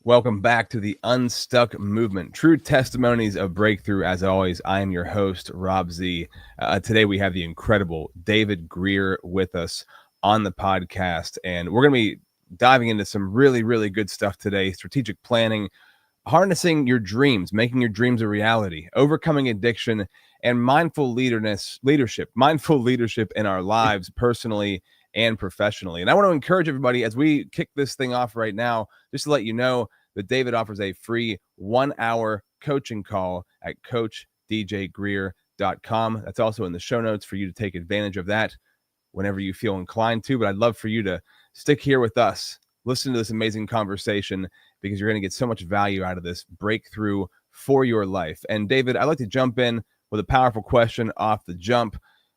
Welcome back to the Unstuck movement, true testimonies of breakthrough. As always, I am your host, Rob Z. Today we have the incredible David Greer with us on the podcast, and we're going to be diving into some really, really good stuff today. Strategic planning, harnessing your dreams, making your dreams a reality, overcoming addiction, and mindful leadership in our lives personally and professionally. And I want to encourage everybody as we kick this thing off right now, just to let you know that David offers a free 1-hour coaching call at coachdjgreer.com. That's also in the show notes for you to take advantage of that whenever you feel inclined to. But I'd love for you to stick here with us, listen to this amazing conversation, because you're going to get so much value out of this breakthrough for your life. And David, I'd like to jump in with a powerful question off the jump.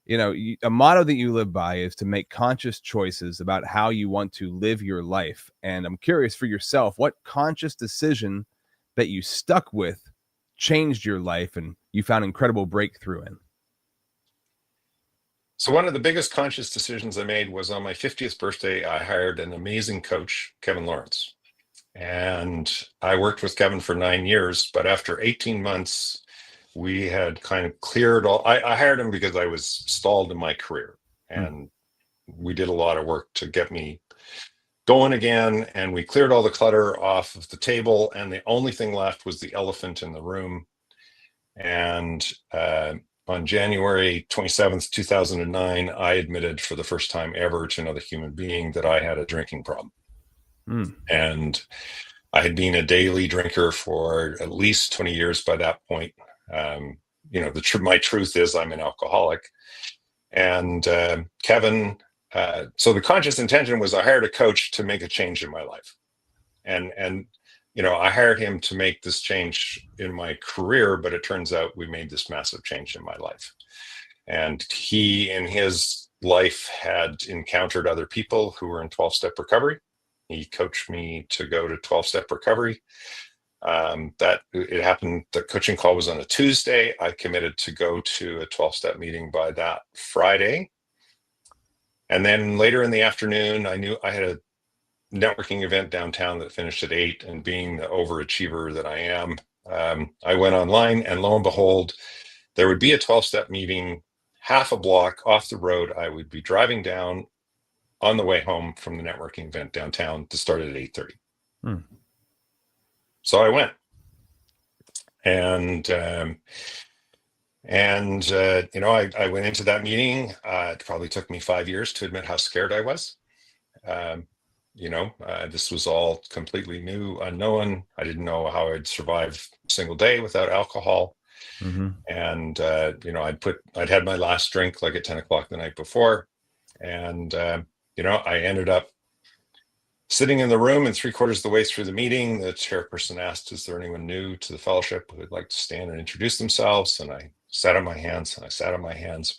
You know, a motto that you live by is to make conscious choices about how you want to live your life. And I'm curious for yourself, what conscious decision that you stuck with changed your life and you found incredible breakthrough in? So one of the biggest conscious decisions I made was on my 50th birthday. I hired an amazing coach, Kevin Lawrence. And I worked with Kevin for 9 years, but after 18 months, we had kind of cleared all. I hired him because I was stalled in my career, and we did a lot of work to get me going again. And we cleared all the clutter off of the table, and the only thing left was the elephant in the room. And on January 27th, 2009, I admitted for the first time ever to another human being that I had a drinking problem. And I had been a daily drinker for at least 20 years by that point. My truth is I'm an alcoholic. And Kevin, so the conscious intention was I hired a coach to make a change in my life. And I hired him to make this change in my career, but it turns out we made this massive change in my life. And he, in his life, had encountered other people who were in 12-step recovery. He coached me to go to 12-step recovery. That it happened, the coaching call was on a Tuesday. I committed to go to a 12-step meeting by that Friday. And then later in the afternoon, I knew I had a networking event downtown that finished at 8. And being the overachiever that I am, I went online, and lo and behold, there would be a 12-step meeting half a block off the road. I would be driving down on the way home from the networking event downtown to start at 8:30. So I went, and I went into that meeting. It probably took me 5 years to admit how scared I was. This was all completely new, unknown. I didn't know how I'd survive a single day without alcohol. And I'd had my last drink like at 10 o'clock the night before, and I ended up sitting in the room, and 3/4 of the way through the meeting, the chairperson asked, "Is there anyone new to the fellowship who would like to stand and introduce themselves?" And I sat on my hands, For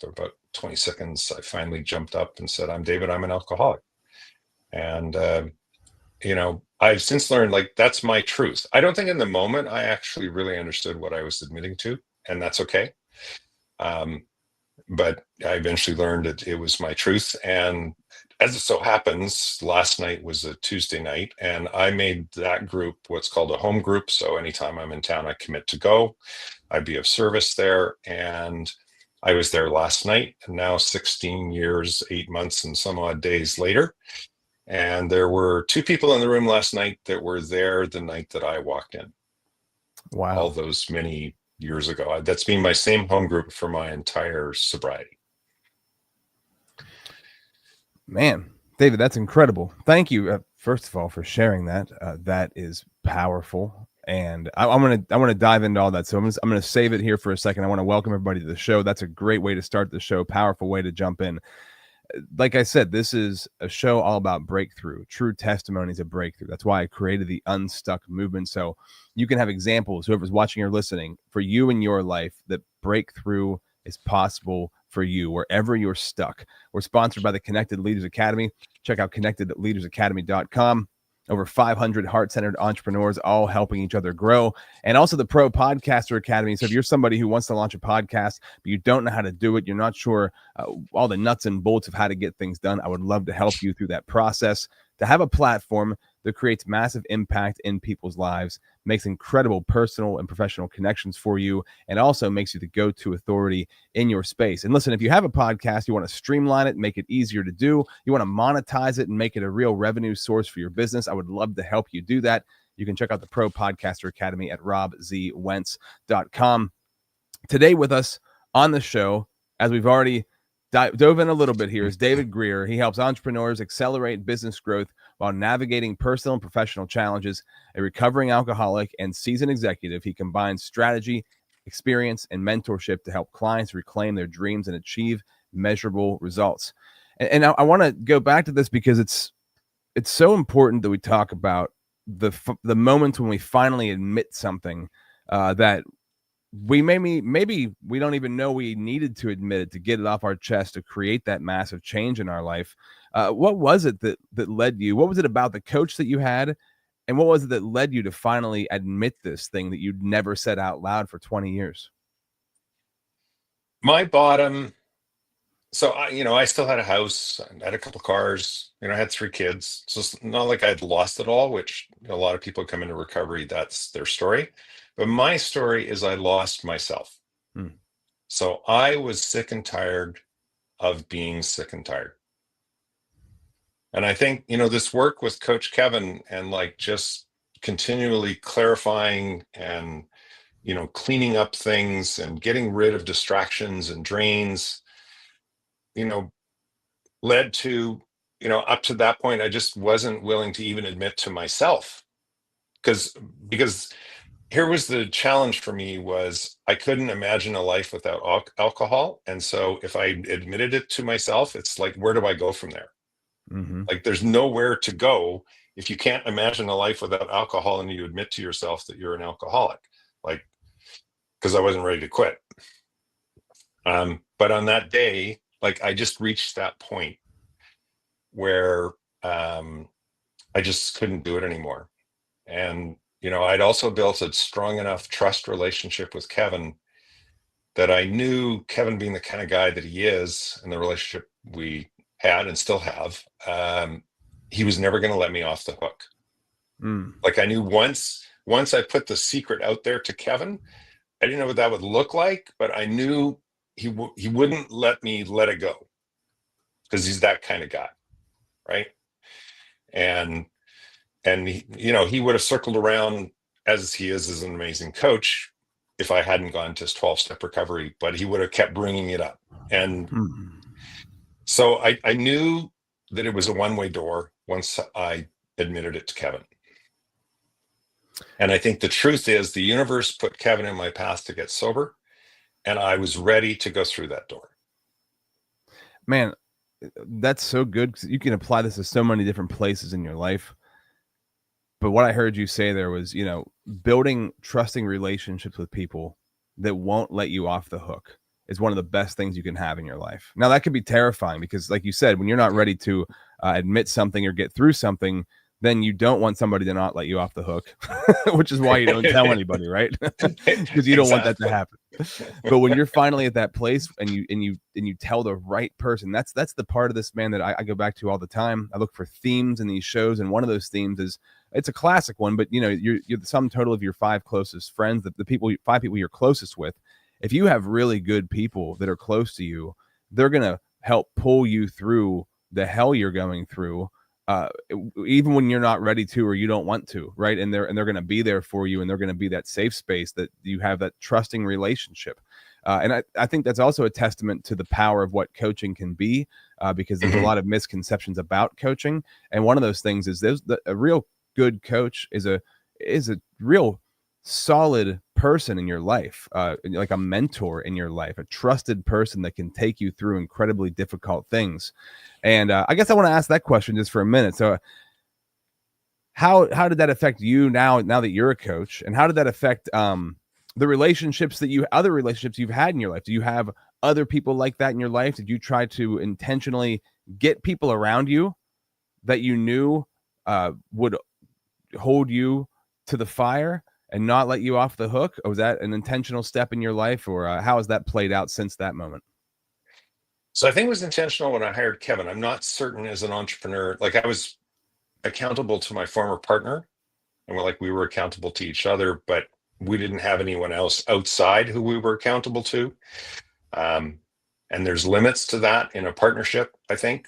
about 20 seconds, I finally jumped up and said, "I'm David, I'm an alcoholic." And, I've since learned, like, that's my truth. I don't think in the moment I actually really understood what I was admitting to, and that's okay. But I eventually learned that it was my truth. And as it so happens, last night was a Tuesday night, and I made that group what's called a home group. So anytime I'm in town, I commit to go. I'd be of service there. And I was there last night, and now 16 years, 8 months, and some odd days later. And there were 2 people in the room last night that were there the night that I walked in. Wow. All those many years ago. That's been my same home group for my entire sobriety. Man, David, that's incredible. Thank you, first of all, for sharing that. That is powerful, and I want to dive into all that. So I'm going to save it here for a second. I want to welcome everybody to the show. That's a great way to start the show. Powerful way to jump in. Like I said, this is a show all about breakthrough, true testimonies of breakthrough. That's why I created the Unstuck movement. So you can have examples, whoever's watching or listening, for you in your life, that breakthrough is possible for you wherever you're stuck. We're sponsored by the Connected Leaders Academy. Check out connectedleadersacademy.com. Over 500 heart-centered entrepreneurs, all helping each other grow. And also the Pro Podcaster Academy. So if you're somebody who wants to launch a podcast, but you don't know how to do it, you're not sure all the nuts and bolts of how to get things done, I would love to help you through that process, to have a platform that creates massive impact in people's lives, makes incredible personal and professional connections for you, and also makes you the go-to authority in your space. And listen, if you have a podcast, you want to streamline it, make it easier to do, you want to monetize it and make it a real revenue source for your business, I would love to help you do that. You can check out the Pro Podcaster Academy at robzwentz.com. Today with us on the show, as we've already dove in a little bit here, is David Greer. He helps entrepreneurs accelerate business growth while navigating personal and professional challenges. A recovering alcoholic and seasoned executive, he combines strategy, experience, and mentorship to help clients reclaim their dreams and achieve measurable results. And I want to go back to this because it's so important that we talk about the moments when we finally admit something that we maybe we don't even know we needed to admit it, to get it off our chest, to create that massive change in our life. What was it that led you? What was it about the coach that you had? And what was it that led you to finally admit this thing that you'd never said out loud for 20 years? My bottom. So I still had a house, I had a couple cars, I had 3 kids. So it's not like I'd lost it all, which a lot of people come into recovery, that's their story. But my story is I lost myself. So I was sick and tired of being sick and tired. And I think, this work with Coach Kevin and just continually clarifying and, cleaning up things and getting rid of distractions and drains, led to, up to that point, I just wasn't willing to even admit to myself. Because here was the challenge for me, was I couldn't imagine a life without alcohol. And so if I admitted it to myself, it's like, where do I go from there? Like, there's nowhere to go if you can't imagine a life without alcohol and you admit to yourself that you're an alcoholic, because I wasn't ready to quit. But on that day, I just reached that point where I just couldn't do it anymore. And, I'd also built a strong enough trust relationship with Kevin that I knew, Kevin being the kind of guy that he is, and the relationship we had and still have, he was never going to let me off the hook. I knew once I put the secret out there to Kevin, I didn't know what that would look like, but I knew he wouldn't let me let it go, because he's that kind of guy, right? And he would have circled around, as he is as an amazing coach, if I hadn't gone to 12-step recovery, but he would have kept bringing it up. And so I knew that it was a one-way door once I admitted it to Kevin. And I think the truth is, the universe put Kevin in my path to get sober, and I was ready to go through that door. Man, that's so good, because you can apply this to so many different places in your life. But what I heard you say there was, building trusting relationships with people that won't let you off the hook is one of the best things you can have in your life. Now, that could be terrifying, because like you said, when you're not ready to admit something or get through something, then you don't want somebody to not let you off the hook, which is why you don't tell anybody, right? Because you don't want that to happen. But when you're finally at that place and you tell the right person, that's the part of this, man, that I go back to all the time. I look for themes in these shows, and one of those themes is, it's a classic one, but you're the sum total of your 5 closest friends, the 5 people you're closest with. If you have really good people that are close to you, they're gonna help pull you through the hell you're going through, even when you're not ready to, or you don't want to, right? And they're going to be there for you, and they're going to be that safe space that you have, that trusting relationship. And I think that's also a testament to the power of what coaching can be, because there's a lot of misconceptions about coaching. And one of those things is a real good coach is a real solid person in your life, like a mentor in your life, a trusted person that can take you through incredibly difficult things. And I guess I want to ask that question just for a minute. So how did that affect you now that you're a coach, and how did that affect the relationships other relationships you've had in your life? Do you have other people like that in your life? Did you try to intentionally get people around you that you knew would hold you to the fire and not let you off the hook? Or was that an intentional step in your life, or how has that played out since that moment? So I think it was intentional when I hired Kevin. I'm not certain as an entrepreneur, accountable to my former partner, and we were accountable to each other, but we didn't have anyone else outside who we were accountable to. And there's limits to that in a partnership, I think.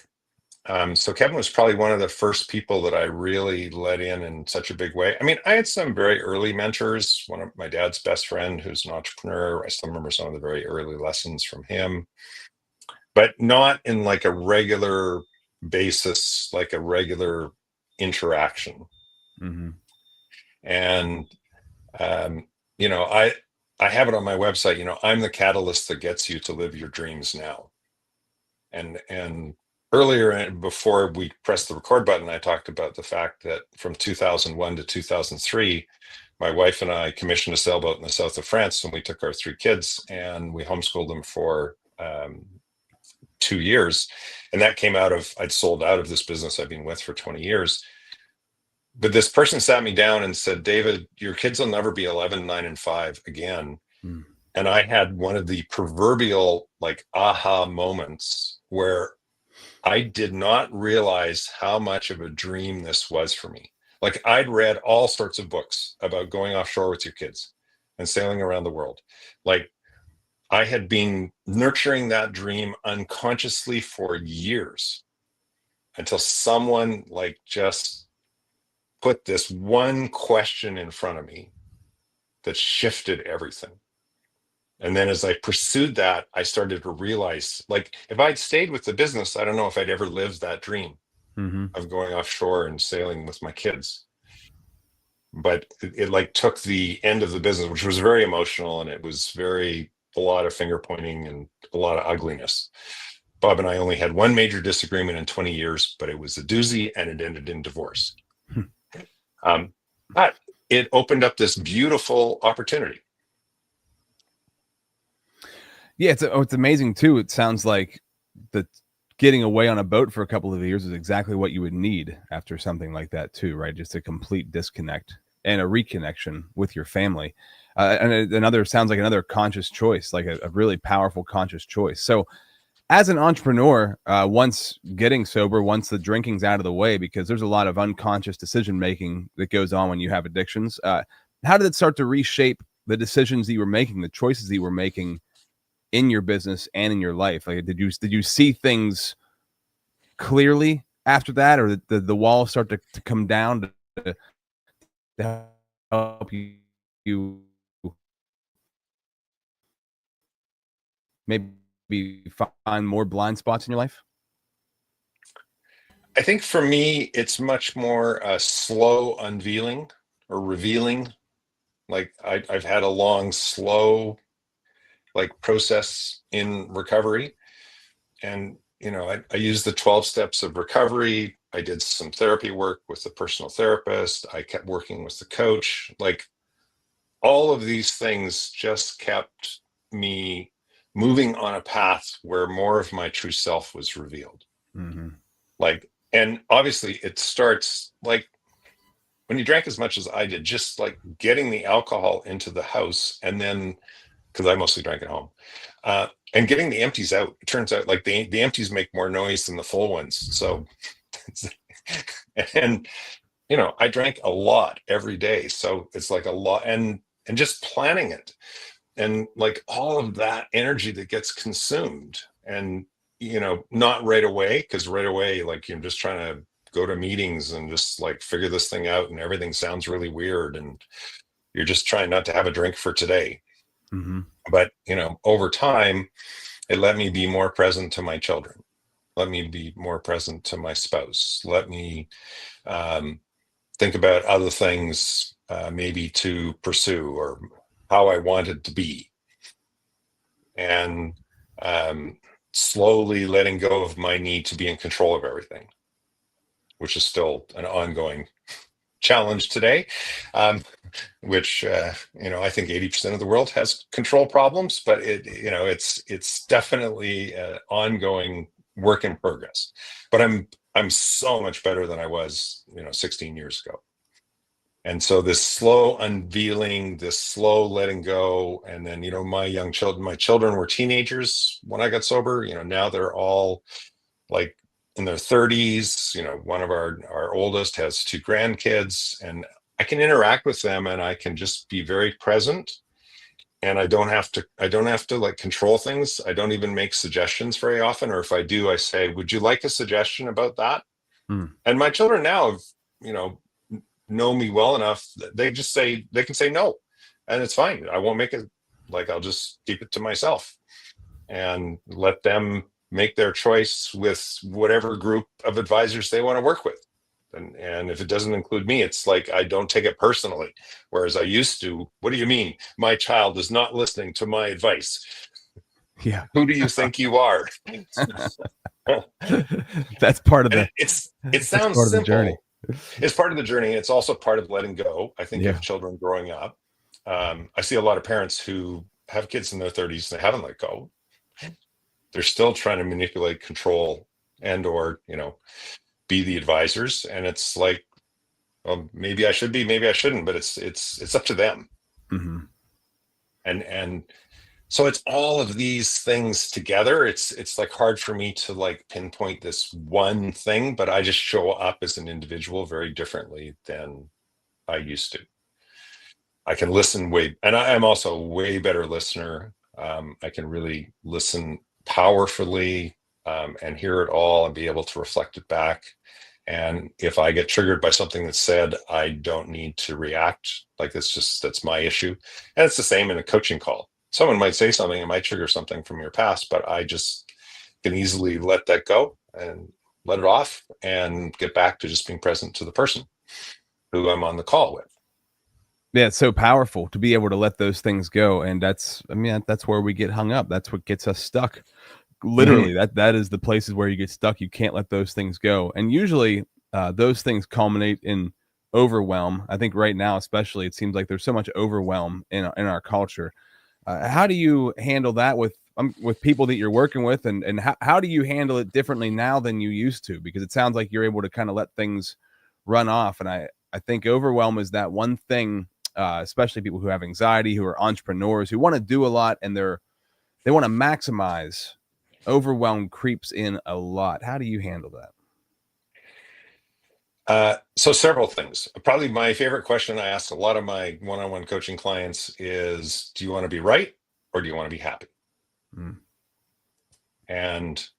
So Kevin was probably one of the first people that I really let in such a big way. I mean, I had some very early mentors. One of my dad's best friend, who's an entrepreneur, I still remember some of the very early lessons from him, but not in like a regular basis, like a regular interaction. Mm-hmm. And you know, I have it on my website. You know, I'm the catalyst that gets you to live your dreams now. And earlier, before we pressed the record button, I talked about the fact that from 2001 to 2003, my wife and I commissioned a sailboat in the south of France, and we took our 3 kids and we homeschooled them for 2 years. And that came out of, I'd sold out of this business I've been with for 20 years. But this person sat me down and said, David, your kids will never be 11, 9, and 5 again. Mm. And I had one of the proverbial like aha moments where I did not realize how much of a dream this was for me. Like, I'd read all sorts of books about going offshore with your kids and sailing around the world. Like, I had been nurturing that dream unconsciously for years until someone like just put this one question in front of me that shifted everything. And then as I pursued that, I started to realize, like, if I'd stayed with the business, I don't know if I'd ever lived that dream of going offshore and sailing with my kids. But it like took the end of the business, which was very emotional, and it was a lot of finger pointing and a lot of ugliness. Bob and I only had one major disagreement in 20 years, but it was a doozy, and it ended in divorce. But it opened up this beautiful opportunity. Yeah, it's amazing too. It sounds like the getting away on a boat for a couple of years is exactly what you would need after something like that too, right? Just a complete disconnect and a reconnection with your family. And another sounds like another conscious choice, like a really powerful conscious choice. So as an entrepreneur, once getting sober, once the drinking's out of the way, because there's a lot of unconscious decision making that goes on when you have addictions. How did it start to reshape the decisions that you were making, the choices that you were making in your business and in your life? Like, did you see things clearly after that, or did the walls start to come down to help you maybe find more blind spots in your life? I think for me, it's much more a slow unveiling or revealing. Like, I've had a long, slow like process in recovery. And, you know, I used the 12 steps of recovery. I did some therapy work with the personal therapist. I kept working with the coach. Like, all of these things just kept me moving on a path where more of my true self was revealed. Mm-hmm. Like, and obviously it starts like when you drank as much as I did, just like getting the alcohol into the house, and then, because I mostly drank at home, and getting the empties out. It turns out like the empties make more noise than the full ones. So, and you know, I drank a lot every day. So it's like a lot, and just planning it, and like all of that energy that gets consumed, and you know, not right away, because right away, like, you're just trying to go to meetings and just like figure this thing out, and everything sounds really weird, and you're just trying not to have a drink for today. Mm-hmm. But you know, over time, it let me be more present to my children, let me be more present to my spouse, let me think about other things maybe to pursue, or how I wanted to be, and slowly letting go of my need to be in control of everything, which is still an ongoing challenge today, which you know, I think 80% of the world has control problems, but you know, it's definitely an ongoing work in progress. But I'm so much better than I was, you know, 16 years ago. And so this slow unveiling, this slow letting go, and then, you know, my children were teenagers when I got sober. You know, now they're all like in their 30s. One of our oldest has 2 grandkids, and I can interact with them, and I can just be very present. And I don't have to like control things. I don't even make suggestions very often. Or if I do, I say, would you like a suggestion about that? Mm. And my children now have, know me well enough that they can say no. And it's fine. I won't make it, like, I'll just keep it to myself and let them make their choice with whatever group of advisors they want to work with. And if it doesn't include me, it's like I don't take it personally. Whereas I used to. What do you mean? My child is not listening to my advice. Yeah. Who do you think you are? That's part of And the it that's sounds part of the journey. simple. It's part of the journey. It's also part of letting go, I think, Yeah. of children growing up. I see a lot of parents who have kids in their 30s, they haven't let go. They're still trying to manipulate, control, and or be the advisors. And it's like, well, maybe I should be, maybe I shouldn't, but it's up to them. Mm-hmm. And so it's all of these things together. It's like hard for me to like pinpoint this one thing, but I just show up as an individual very differently than I used to. I can listen and I'm also a way better listener. I can really listen powerfully, and hear it all and be able to reflect it back. And if I get triggered by something that's said, I don't need to react. Like, that's my issue. And it's the same in a coaching call. Someone might say something, it might trigger something from your past, but I just can easily let that go and let it off and get back to just being present to the person who I'm on the call with. Yeah, it's so powerful to be able to let those things go. And that's where we get hung up. That's what gets us stuck. Literally, that is the places where you get stuck. You can't let those things go. And usually those things culminate in overwhelm. I think right now, especially, it seems like there's so much overwhelm in our culture. How do you handle that with people that you're working with, and how do you handle it differently now than you used to? Because it sounds like you're able to kind of let things run off. And I think overwhelm is that one thing, especially people who have anxiety, who are entrepreneurs, who want to do a lot, and they want to maximize. Overwhelm creeps in a lot. How do you handle that? So several things. Probably my favorite question I ask a lot of my one-on-one coaching clients is, do you want to be right or do you want to be happy? Mm. And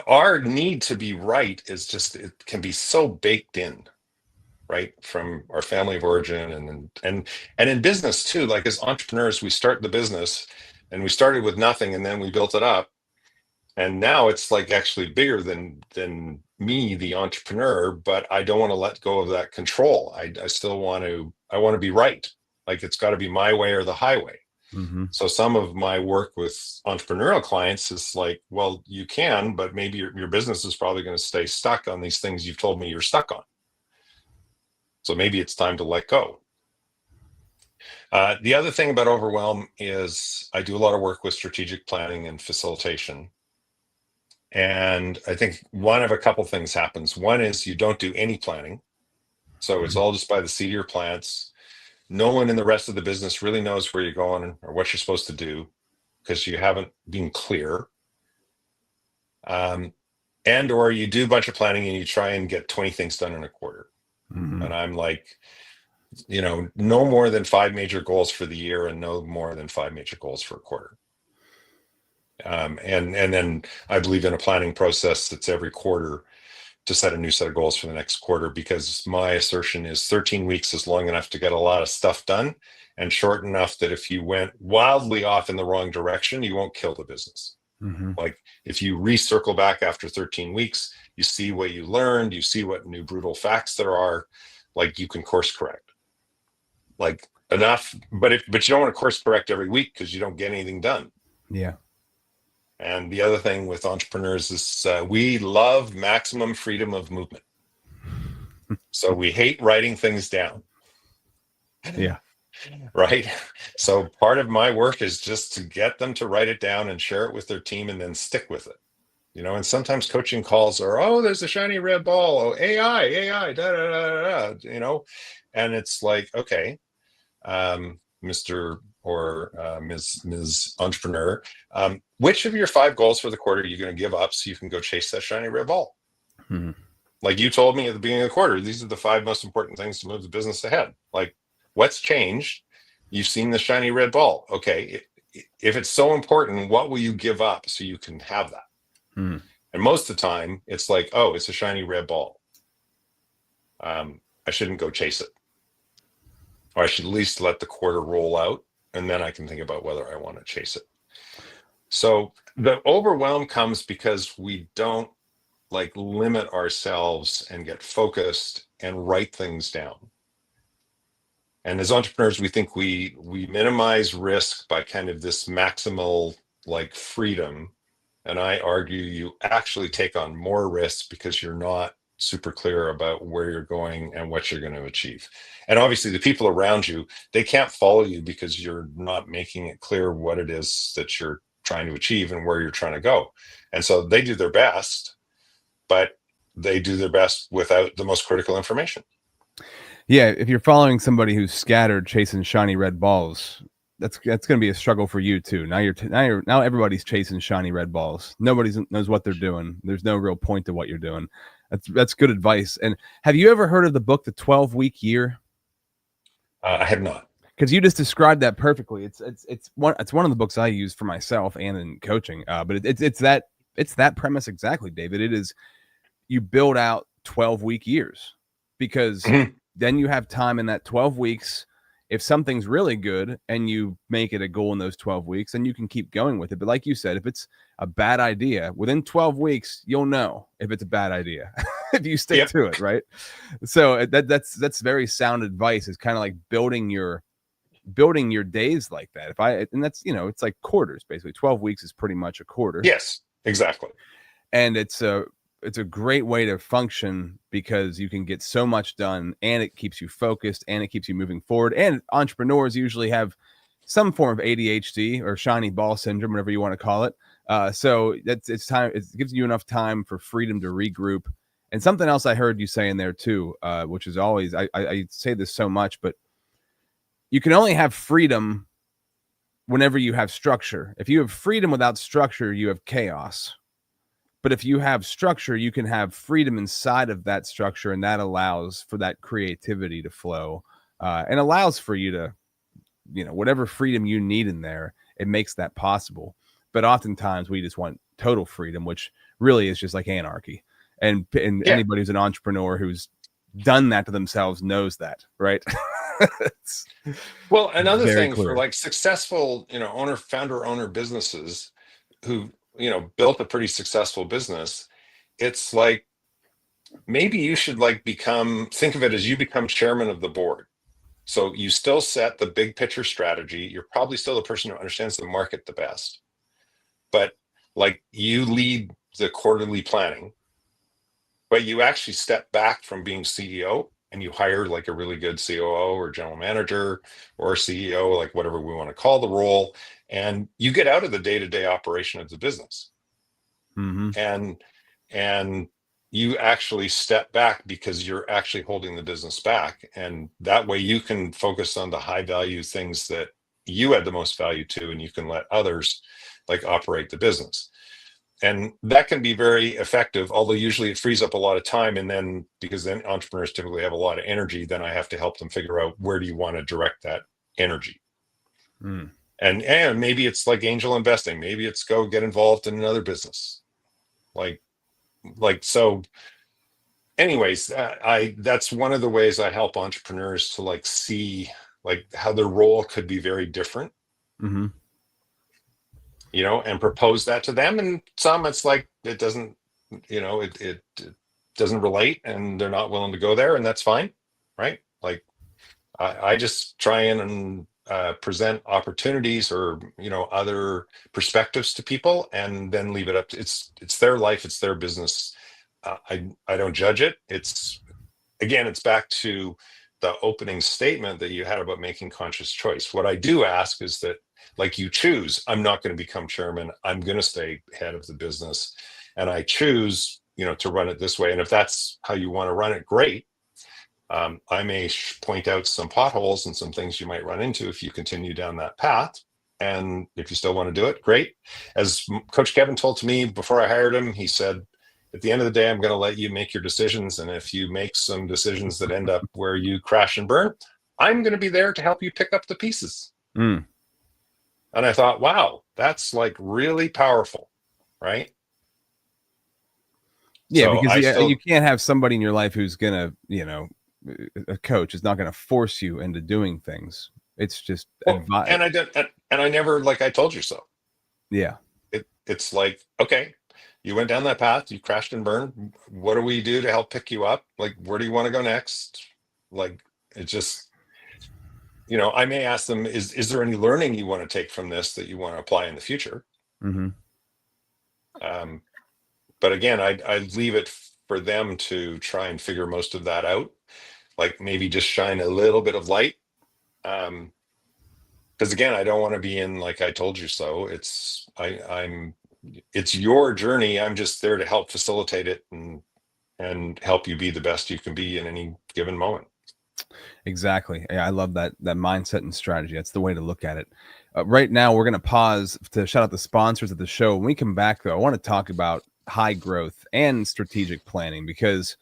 our need to be right is just, it can be so baked in, right, from our family of origin, and in business too. Like, as entrepreneurs, we start the business and we started with nothing and then we built it up. And now it's like actually bigger than me, the entrepreneur, but I don't want to let go of that control. I still want to be right. Like, it's got to be my way or the highway. Mm-hmm. So some of my work with entrepreneurial clients is like, well, you can, but maybe your business is probably going to stay stuck on these things you've told me you're stuck on. So maybe it's time to let go. The other thing about overwhelm is I do a lot of work with strategic planning and facilitation. And I think one of a couple things happens. One is you don't do any planning. So it's all just by the seat of your plants. No one in the rest of the business really knows where you're going or what you're supposed to do because you haven't been clear. And or you do a bunch of planning and you try and get 20 things done in a quarter. Mm-hmm. And I'm like, no more than 5 major goals for the year and no more than 5 major goals for a quarter. And then I believe in a planning process that's every quarter to set a new set of goals for the next quarter, because my assertion is 13 weeks is long enough to get a lot of stuff done and short enough that if you went wildly off in the wrong direction, you won't kill the business. Mm-hmm. Like, if you recircle back after 13 weeks, you see what you learned, you see what new brutal facts there are, like, you can course correct. Like, enough, but you don't want to course correct every week because you don't get anything done. Yeah. And the other thing with entrepreneurs is we love maximum freedom of movement. So we hate writing things down. Yeah. Right. So part of my work is just to get them to write it down and share it with their team and then stick with it. And sometimes coaching calls are, oh, there's a shiny red ball. Oh, AI, da, da, da, da, and it's like, okay, Mr. Ms. Entrepreneur, which of your 5 goals for the quarter are you going to give up so you can go chase that shiny red ball? Mm-hmm. Like you told me at the beginning of the quarter, these are the 5 most important things to move the business ahead. Like, what's changed? You've seen the shiny red ball. Okay, if it's so important, what will you give up so you can have that? Mm-hmm. And most of the time, it's like, oh, it's a shiny red ball. I shouldn't go chase it. Or I should at least let the quarter roll out, and then I can think about whether I want to chase it. So the overwhelm comes because we don't like limit ourselves and get focused and write things down. And as entrepreneurs, we think we minimize risk by kind of this maximal like freedom. And I argue you actually take on more risks because you're not super clear about where you're going and what you're going to achieve. And obviously the people around you, they can't follow you because you're not making it clear what it is that you're trying to achieve and where you're trying to go. And so they do their best, but they do their best without the most critical information. Yeah, if you're following somebody who's scattered chasing shiny red balls, that's going to be a struggle for you too. Now everybody's chasing shiny red balls. Nobody knows what they're doing. There's no real point to what you're doing. That's good advice. And have you ever heard of the book, The 12-Week Year? I have not. Because you just described that perfectly. It's one of the books I use for myself and in coaching. But it's that premise exactly, David. It is, you build out 12-week years because then you have time in that 12 weeks. If something's really good and you make it a goal in those 12 weeks, then you can keep going with it. But like you said, if it's a bad idea, within 12 weeks, you'll know if it's a bad idea if you stick to it, right? So that's very sound advice. It's kind of like building your days like that. And that's, it's like quarters, basically. 12 weeks is pretty much a quarter. Yes, exactly. And it's a great way to function because you can get so much done and it keeps you focused and it keeps you moving forward. And entrepreneurs usually have some form of ADHD or shiny ball syndrome, whatever you want to call it. So it's time. It gives you enough time for freedom to regroup. And something else I heard you say in there too, which is always, I say this so much, but you can only have freedom whenever you have structure. If you have freedom without structure, you have chaos. But if you have structure, you can have freedom inside of that structure, and that allows for that creativity to flow and allows for you to, whatever freedom you need in there, it makes that possible. But oftentimes we just want total freedom, which really is just like anarchy. And anybody who's an entrepreneur who's done that to themselves knows that, right? Well, another thing clear. For like successful, founder owner businesses who, built a pretty successful business, it's like, maybe you should think of it as you become chairman of the board. So you still set the big picture strategy. You're probably still the person who understands the market the best, but like you lead the quarterly planning, but you actually step back from being CEO and you hire like a really good COO or general manager or CEO, like whatever we want to call the role. And you get out of the day-to-day operation of the business. And you actually step back because you're actually holding the business back. And that way you can focus on the high value things that you add the most value to, and you can let others like operate the business. And that can be very effective, although usually it frees up a lot of time. And then because then entrepreneurs typically have a lot of energy, then I have to help them figure out where do you want to direct that energy. And maybe it's like angel investing. Maybe it's go get involved in another business. So anyways, that's one of the ways I help entrepreneurs to like see like how their role could be very different. And propose that to them. And some it's like it doesn't, it doesn't relate and they're not willing to go there, and that's fine, right? Like I just try and present opportunities or other perspectives to people, and then leave it up to it's their life, it's their business. I don't judge it. It's back to the opening statement that you had about making conscious choice. What I do ask is that like you choose, I'm not going to become chairman. I'm going to stay head of the business, and I choose, to run it this way. And if that's how you want to run it, great. I may point out some potholes and some things you might run into if you continue down that path. And if you still want to do it, great. As Coach Kevin told to me before I hired him, he said, at the end of the day, I'm going to let you make your decisions. And if you make some decisions that end up where you crash and burn, I'm going to be there to help you pick up the pieces. Mm. And I thought, wow, that's like really powerful, right? Yeah, So because I still, you can't have somebody in your life who's gonna, a coach is not gonna force you into doing things. It's just well, advice. and I did, and I never, like, I told you so. Yeah. It's like, okay, you went down that path, you crashed and burned. What do we do to help pick you up? Like, where do you want to go next? Like, it just, I may ask them, is there any learning you want to take from this that you want to apply in the future? Mm-hmm. But again, I leave it for them to try and figure most of that out. Like maybe just shine a little bit of light. Because again, I don't want to be in like I told you so. It's your journey. I'm just there to help facilitate it and help you be the best you can be in any given moment. Exactly. Yeah, I love that mindset and strategy. That's the way to look at it. Right now, we're going to pause to shout out the sponsors of the show. When we come back, though, I want to talk about high growth and strategic planning because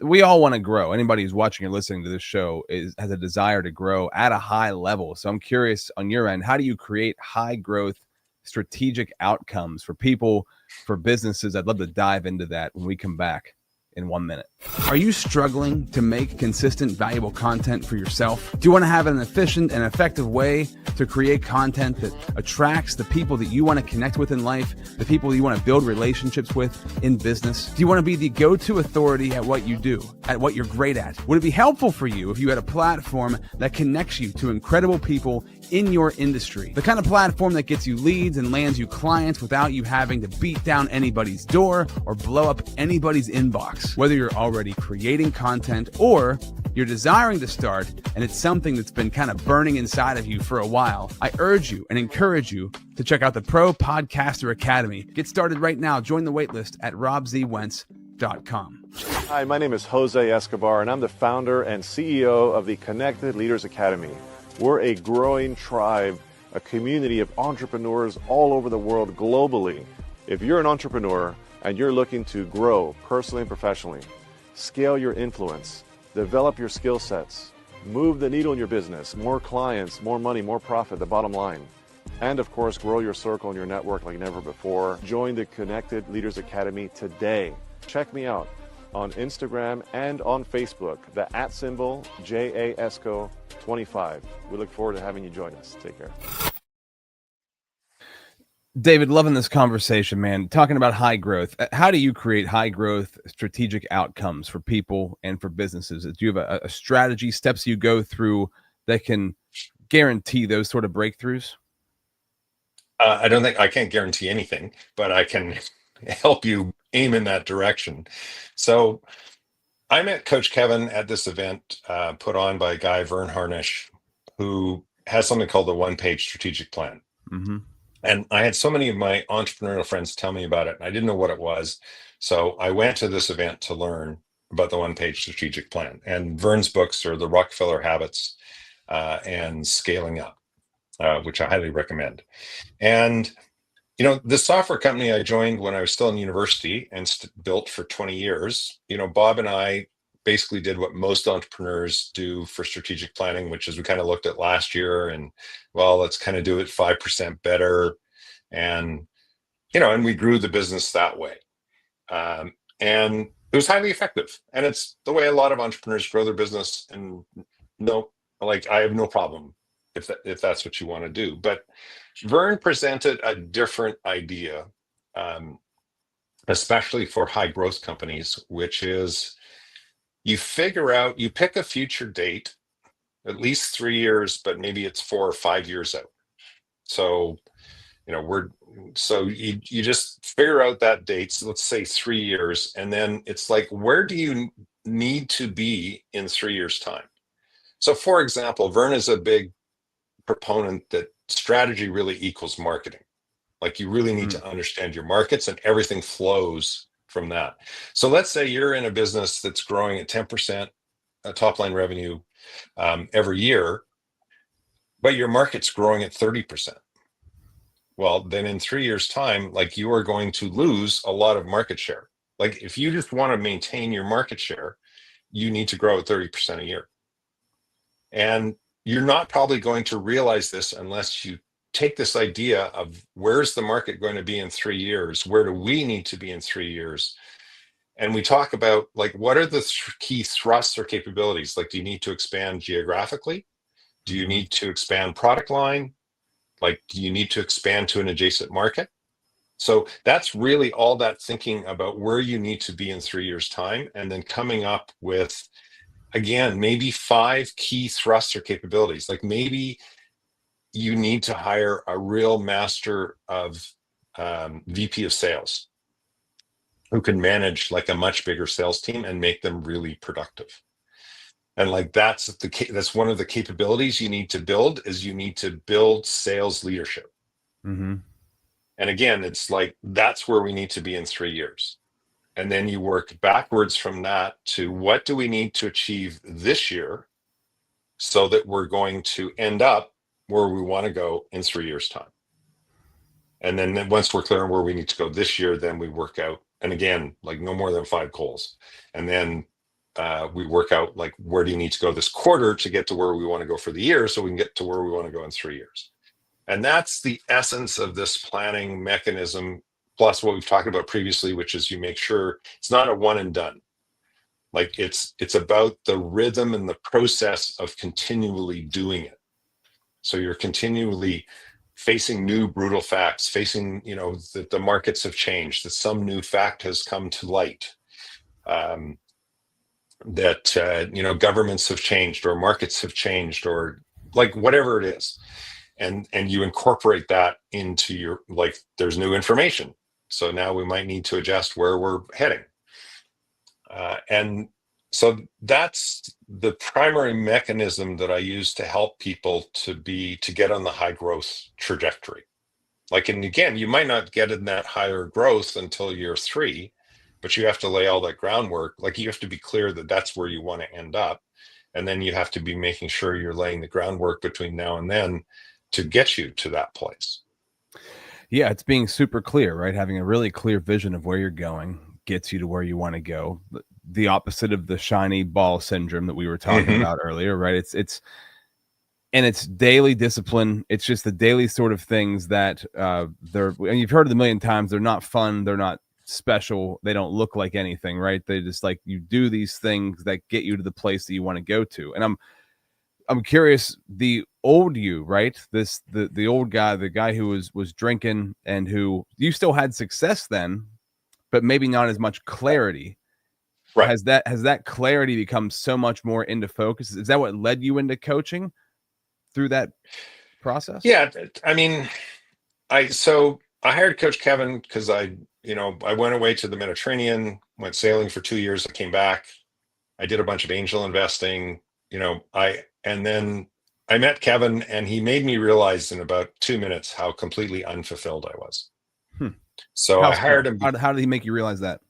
we all want to grow. Anybody who's watching or listening to this show has a desire to grow at a high level. So I'm curious on your end, how do you create high growth strategic outcomes for people, for businesses? I'd love to dive into that when we come back in 1 minute. Are you struggling to make consistent, valuable content for yourself? Do you want to have an efficient and effective way to create content that attracts the people that you want to connect with in life, the people you want to build relationships with in business? Do you want to be the go-to authority at what you do, at what you're great at? Would it be helpful for you if you had a platform that connects you to incredible people in your industry? The kind of platform that gets you leads and lands you clients without you having to beat down anybody's door or blow up anybody's inbox. Whether you're already creating content or you're desiring to start and it's something that's been kind of burning inside of you for a while, I urge you and encourage you to check out the Pro Podcaster Academy. Get started right now. Join the waitlist at robzwentz.com. Hi, my name is Jose Escobar, and I'm the founder and CEO of the Connected Leaders Academy. We're a growing tribe, a community of entrepreneurs all over the world globally. If you're an entrepreneur and you're looking to grow personally and professionally, scale your influence, develop your skill sets, move the needle in your business, more clients, more money, more profit, the bottom line, and of course, grow your circle and your network like never before, join the Connected Leaders Academy today. Check me out on Instagram and on Facebook, the @ JAESCO25. We look forward to having you join us. Take care. David, loving this conversation, man. Talking about high growth. How do you create high growth strategic outcomes for people and for businesses? Do you have a strategy, steps you go through that can guarantee those sort of breakthroughs? I don't think I can't guarantee anything, but I can help you aim in that direction. So I met Coach Kevin at this event put on by a guy, Vern Harnish, who has something called the one-page strategic plan. Mm-hmm. And I had so many of my entrepreneurial friends tell me about it, and I didn't know what it was. So I went to this event to learn about the one-page strategic plan. And Vern's books are The Rockefeller Habits and Scaling Up, which I highly recommend. And the software company I joined when I was still in university and built for 20 years, Bob and I basically did what most entrepreneurs do for strategic planning, which is we kind of looked at last year and, well, let's kind of do it 5% better. And, and we grew the business that way. And it was highly effective. And it's the way a lot of entrepreneurs grow their business. And I have no problem if that's what you want to do. But Vern presented a different idea, especially for high growth companies, which is you pick a future date, at least 3 years, but maybe it's 4 or 5 years out. So, you just figure out that date. So let's say 3 years. And then it's like, where do you need to be in 3 years' time? So for example, Vern is a big proponent that strategy really equals marketing. Like you really need to understand your markets and everything flows from that. So let's say you're in a business that's growing at 10% top line revenue every year, but your market's growing at 30%. Well, then in 3 years' time, like, you are going to lose a lot of market share. Like, if you just want to maintain your market share, you need to grow at 30% a year. And you're not probably going to realize this unless you take this idea of where's the market going to be in 3 years? Where do we need to be in 3 years? And we talk about, like, what are the key thrusts or capabilities? Like, do you need to expand geographically? Do you need to expand product line? Like, do you need to expand to an adjacent market? So that's really all that thinking about where you need to be in 3 years' time, and then coming up with, again, maybe 5 key thrusts or capabilities. Like, maybe you need to hire a real master of VP of sales who can manage like a much bigger sales team and make them really productive. And like, that's one of the capabilities you need to build, is you need to build sales leadership. Mm-hmm. And again, it's like, that's where we need to be in 3 years. And then you work backwards from that to, what do we need to achieve this year so that we're going to end up where we want to go in 3 years' time. And then once we're clear on where we need to go this year, then we work out, and again, like, no more than 5 goals. And then we work out, like, where do you need to go this quarter to get to where we want to go for the year, so we can get to where we want to go in 3 years. And that's the essence of this planning mechanism, plus what we've talked about previously, which is you make sure it's not a one and done. Like, it's about the rhythm and the process of continually doing it. So you're continually facing new brutal facts, facing, that the markets have changed, that some new fact has come to light, that governments have changed, or markets have changed, or like whatever it is. And you incorporate that into your, like, there's new information, so now we might need to adjust where we're heading. And so that's the primary mechanism that I use to help people to get on the high growth trajectory. Like, and again, you might not get in that higher growth until year 3, but you have to lay all that groundwork. Like, you have to be clear that that's where you want to end up. And then you have to be making sure you're laying the groundwork between now and then to get you to that place. Yeah, it's being super clear, right? Having a really clear vision of where you're going gets you to where you want to go. The opposite of the shiny ball syndrome that we were talking about earlier, right? It's daily discipline. It's just the daily sort of things that and you've heard it a million times. They're not fun. They're not special. They don't look like anything, right? They just, like, you do these things that get you to the place that you want to go to. And I'm curious, the old you, right? The old guy, the guy who was drinking, and who, you still had success then, but maybe not as much clarity. Right. Has that clarity become so much more into focus? Is that what led you into coaching through that process? Yeah. I mean, I hired Coach Kevin because I went away to the Mediterranean, went sailing for 2 years. I came back. I did a bunch of angel investing, and then I met Kevin, and he made me realize in about 2 minutes how completely unfulfilled I was. So I hired him. How did he make you realize that?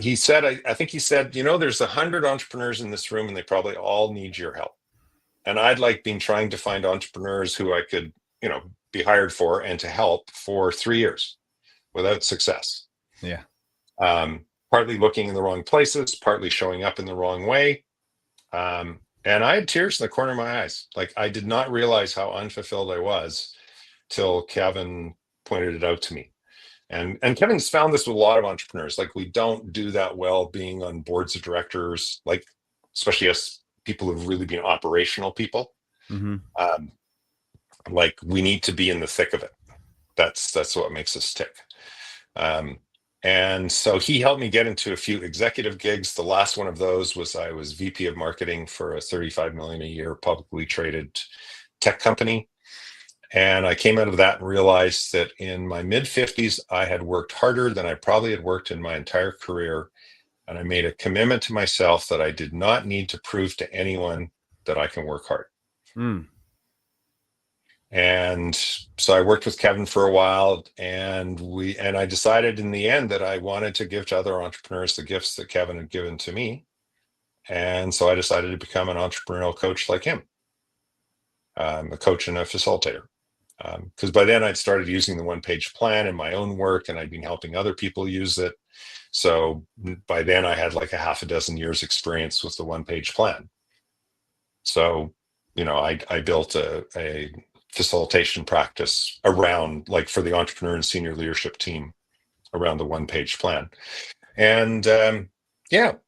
He said, I think he said, there's 100 entrepreneurs in this room, and they probably all need your help. And I'd been trying to find entrepreneurs who I could, be hired for and to help for 3 years without success. Yeah. Partly looking in the wrong places, partly showing up in the wrong way. And I had tears in the corner of my eyes. Like, I did not realize how unfulfilled I was till Kevin pointed it out to me. And Kevin's found this with a lot of entrepreneurs. Like, we don't do that well being on boards of directors, like, especially us people who've really been operational people. Like, we need to be in the thick of it. That's what makes us tick. And so he helped me get into a few executive gigs. The last one of those was, I was VP of marketing for a $35 million a year publicly traded tech company. And I came out of that and realized that in my mid-50s, I had worked harder than I probably had worked in my entire career. And I made a commitment to myself that I did not need to prove to anyone that I can work hard. And so I worked with Kevin for a while, and I decided in the end that I wanted to give to other entrepreneurs the gifts that Kevin had given to me. And so I decided to become an entrepreneurial coach like him, a coach and a facilitator. Because by then I'd started using the one-page plan in my own work, and I'd been helping other people use it. So by then I had like a half a dozen years experience with the one-page plan. So, I built a facilitation practice around, like, for the entrepreneur and senior leadership team around the one-page plan. And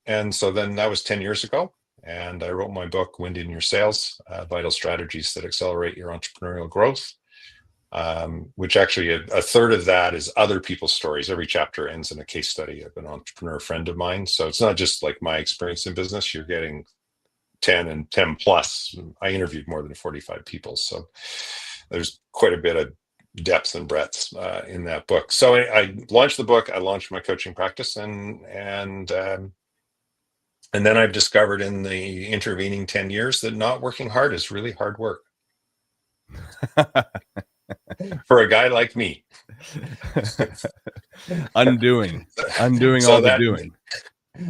and so then that was 10 years ago. And I wrote my book, Wind in Your Sails, Vital Strategies that Accelerate Your Entrepreneurial Growth, which actually a third of that is other people's stories. Every chapter ends in a case study of an entrepreneur friend of mine. So it's not just like my experience in business. You're getting 10 and 10 plus. I interviewed more than 45 people. So there's quite a bit of depth and breadth in that book. So I launched the book. I launched my coaching practice, and then I've discovered in the intervening 10 years that not working hard is really hard work for a guy like me. undoing So all the doing.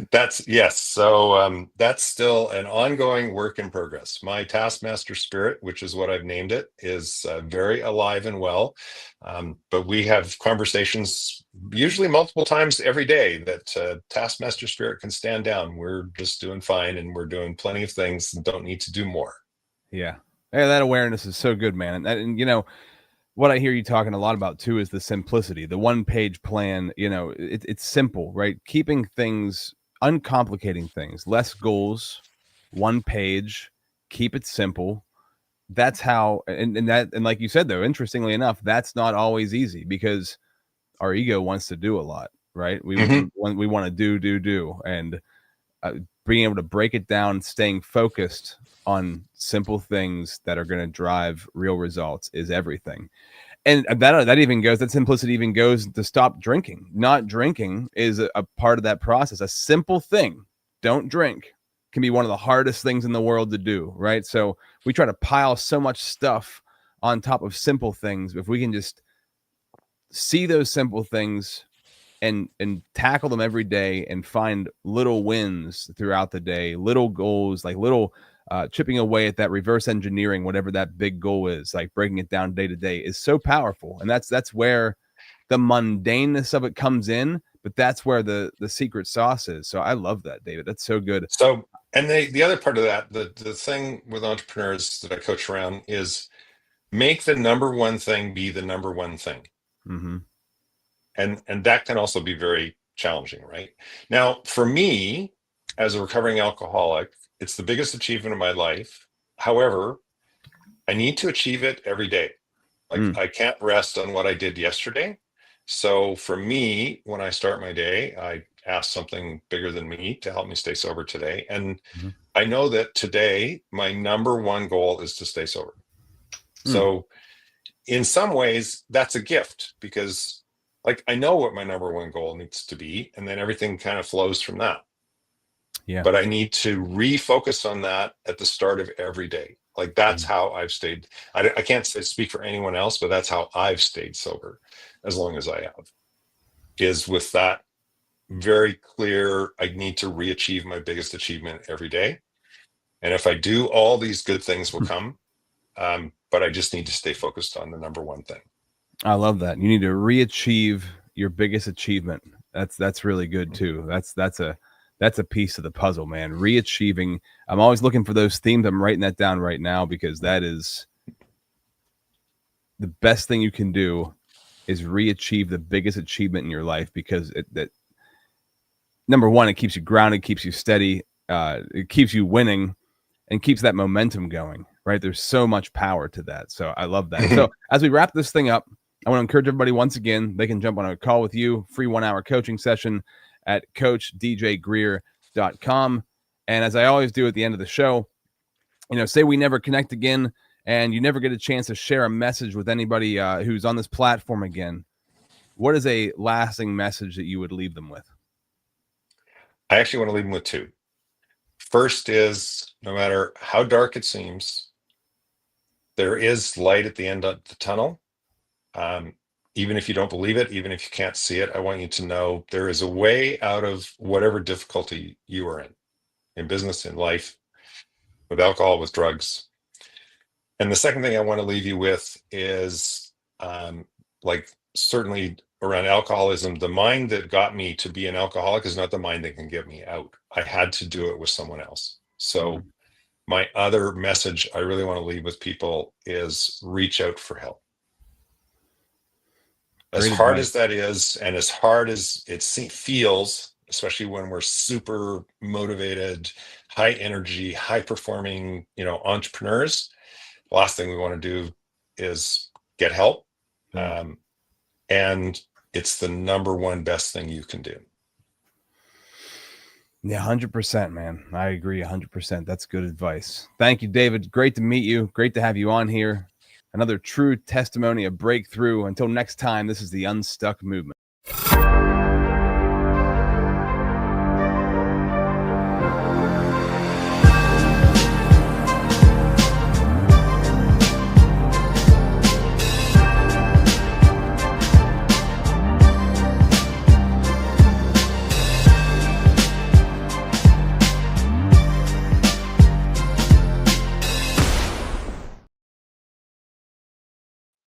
That's yes. So that's still an ongoing work in progress. My taskmaster spirit, which is what I've named it, is very alive and well. But we have conversations usually multiple times every day that taskmaster spirit can stand down. We're just doing fine, and we're doing plenty of things and don't need to do more. Yeah. Hey, that awareness is so good, man. And what I hear you talking a lot about too is the simplicity, the one-page plan. It's simple, right? Keeping things, uncomplicating things, less goals, one page, keep it simple. That's how, and like you said, though, interestingly enough, that's not always easy because our ego wants to do a lot, right? We want to do, and being able to break it down, staying focused on simple things that are going to drive real results is everything. And that even goes, that simplicity even goes to stop drinking. Not drinking is a part of that process. A simple thing, don't drink, can be one of the hardest things in the world to do, right? So we try to pile so much stuff on top of simple things. If we can just see those simple things and tackle them every day and find little wins throughout the day, little goals, like little chipping away at that, reverse engineering whatever that big goal is, like breaking it down day to day, is so powerful. And that's where the mundaneness of it comes in, but that's where the secret sauce is. So I love that, David. That's so good. So, and the other part of that, the thing with entrepreneurs that I coach around is make the number one thing be the number one thing. Mm-hmm. And that can also be very challenging, right? Now, for me, as a recovering alcoholic, it's the biggest achievement of my life. However, I need to achieve it every day. Like I can't rest on what I did yesterday. So for me, when I start my day, I ask something bigger than me to help me stay sober today. And I know that today, my number one goal is to stay sober. So in some ways, that's a gift because, like, I know what my number one goal needs to be, and then everything kind of flows from that. Yeah. But I need to refocus on that at the start of every day. Like, that's how I've stayed. I can't speak for anyone else, but that's how I've stayed sober as long as I have, is with that very clear, I need to re-achieve my biggest achievement every day. And if I do, all these good things will come. But I just need to stay focused on the number one thing. I love that. You need to re-achieve your biggest achievement. That's really good too. That's a piece of the puzzle, man. Re-achieving. I'm always looking for those themes. I'm writing that down right now because that is the best thing you can do, is re-achieve the biggest achievement in your life, because that number one, it keeps you grounded, keeps you steady, it keeps you winning, and keeps that momentum going, right? There's so much power to that. So I love that. So as we wrap this thing up, I want to encourage everybody once again, they can jump on a call with you, free 1-hour coaching session at coachdjgreer.com. And as I always do at the end of the show, say we never connect again and you never get a chance to share a message with anybody who's on this platform again. What is a lasting message that you would leave them with? I actually want to leave them with two. First is, no matter how dark it seems, there is light at the end of the tunnel. Even if you don't believe it, even if you can't see it, I want you to know there is a way out of whatever difficulty you are in. in business, in life, with alcohol, with drugs. And the second thing I want to leave you with is like certainly around alcoholism, the mind that got me to be an alcoholic is not the mind that can get me out. I had to do it with someone else. So my other message I really want to leave with people is reach out for help. As hard as that is, and as hard as it feels, especially when we're super motivated, high energy, high performing, entrepreneurs, the last thing we want to do is get help. And it's the number one best thing you can do. Yeah, 100%, man. I agree 100%. That's good advice. Thank you, David. Great to meet you. Great to have you on here. Another true testimony of breakthrough. Until next time, this is the Unstuck Movement.